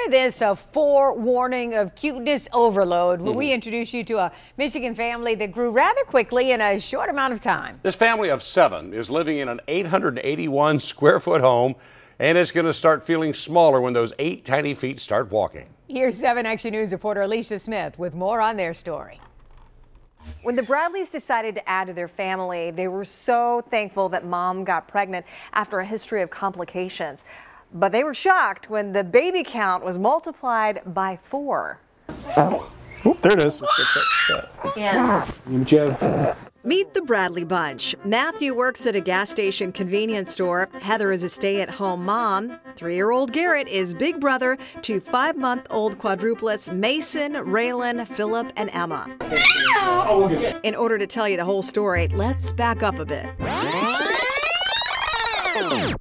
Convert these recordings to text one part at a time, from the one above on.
Consider this a forewarning of cuteness overload when we introduce you to a Michigan family that grew rather quickly in a short amount of time. This family of 7 is living in an 881 square foot home, and it's going to start feeling smaller when those 8 tiny feet start walking. Here's 7 Action News reporter Alicia Smith with more on their story. When the Bradleys decided to add to their family, they were so thankful that mom got pregnant after a history of complications. But they were shocked when the baby count was multiplied by 4. Oh, there it is. Yeah. Meet the Bradley bunch. Matthew works at a gas station convenience store. Heather is a stay-at-home mom. 3-year-old Garrett is big brother to 5-month-old quadruplets Mason, Raylan, Philip, and Emma. In order to tell you the whole story, let's back up a bit.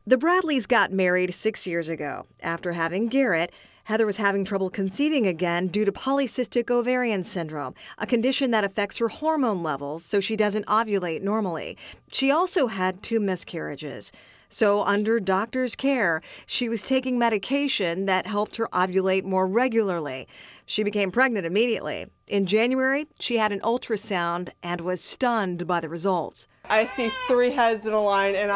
The Bradleys got married 6 years ago. After having Garrett, Heather was having trouble conceiving again due to polycystic ovarian syndrome, a condition that affects her hormone levels so she doesn't ovulate normally. She also had 2 miscarriages. So under doctor's care, she was taking medication that helped her ovulate more regularly. She became pregnant immediately. In January, she had an ultrasound and was stunned by the results. I see 3 heads in a line and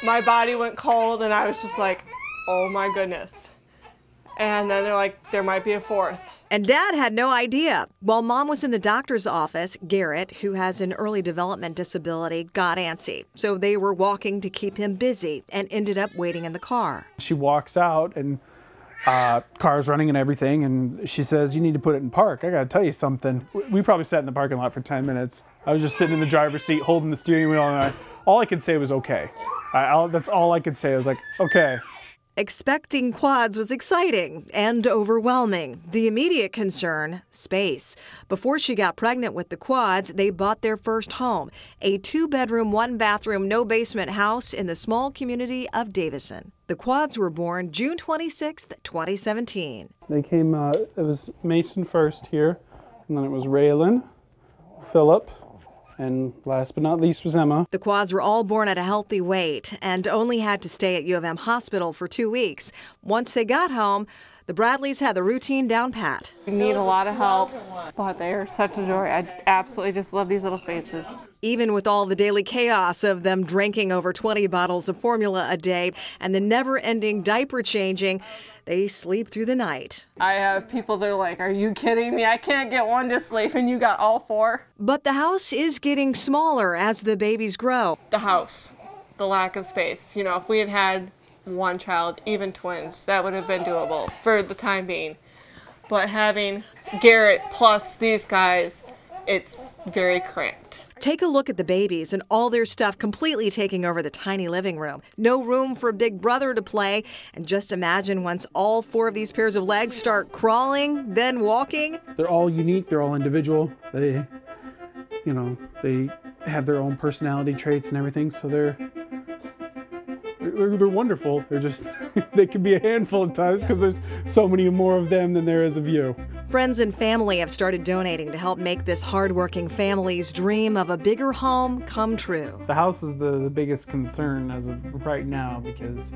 my body went cold and I was just like, oh my goodness. And then they're like, there might be a 4th. And Dad had no idea. While Mom was in the doctor's office, Garrett, who has an early development disability, got antsy. So they were walking to keep him busy and ended up waiting in the car. She walks out and car's running and everything, and she says, you need to put it in park. I gotta tell you something. We probably sat in the parking lot for 10 minutes. I was just sitting in the driver's seat holding the steering wheel, and all I could say was okay. That's all I could say. I was like, okay. Expecting quads was exciting and overwhelming. The immediate concern, space. Before she got pregnant with the quads, they bought their first home, a 2-bedroom, 1-bathroom, no basement house in the small community of Davison. The quads were born June 26, 2017. They came, it was Mason first here, and then it was Raylan, Philip, and last but not least was Emma. The quads were all born at a healthy weight and only had to stay at U of M hospital for 2 weeks. Once they got home, the Bradleys had the routine down pat. We need a lot of help, but they are such a joy. I absolutely just love these little faces. Even with all the daily chaos of them drinking over 20 bottles of formula a day and the never-ending diaper changing, they sleep through the night. I have people that are like, are you kidding me? I can't get one to sleep and you got all 4. But the house is getting smaller as the babies grow. The house, the lack of space. You know, if we had had 1 child, even twins, that would have been doable for the time being. But having Garrett plus these guys, it's very cramped. Take a look at the babies and all their stuff completely taking over the tiny living room. No room for big brother to play. And just imagine once all 4 of these pairs of legs start crawling, then walking. They're all unique. They're all individual. They have their own personality traits and everything. So they're wonderful. They're just, they can be a handful at times because there's so many more of them than there is of you. Friends and family have started donating to help make this hardworking family's dream of a bigger home come true. The house is the biggest concern as of right now because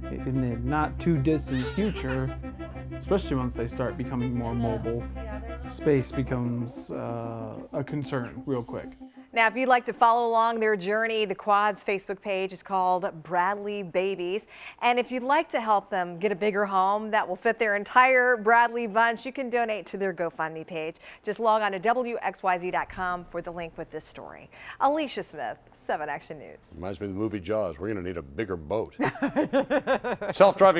in the not too distant future, especially once they start becoming more mobile, space becomes a concern real quick. Now, if you'd like to follow along their journey, the Quads Facebook page is called Bradley Babies. And if you'd like to help them get a bigger home that will fit their entire Bradley bunch, you can donate to their GoFundMe page. Just log on to WXYZ.com for the link with this story. Alicia Smith, 7 Action News. Reminds me of the movie Jaws. We're going to need a bigger boat. Self-driving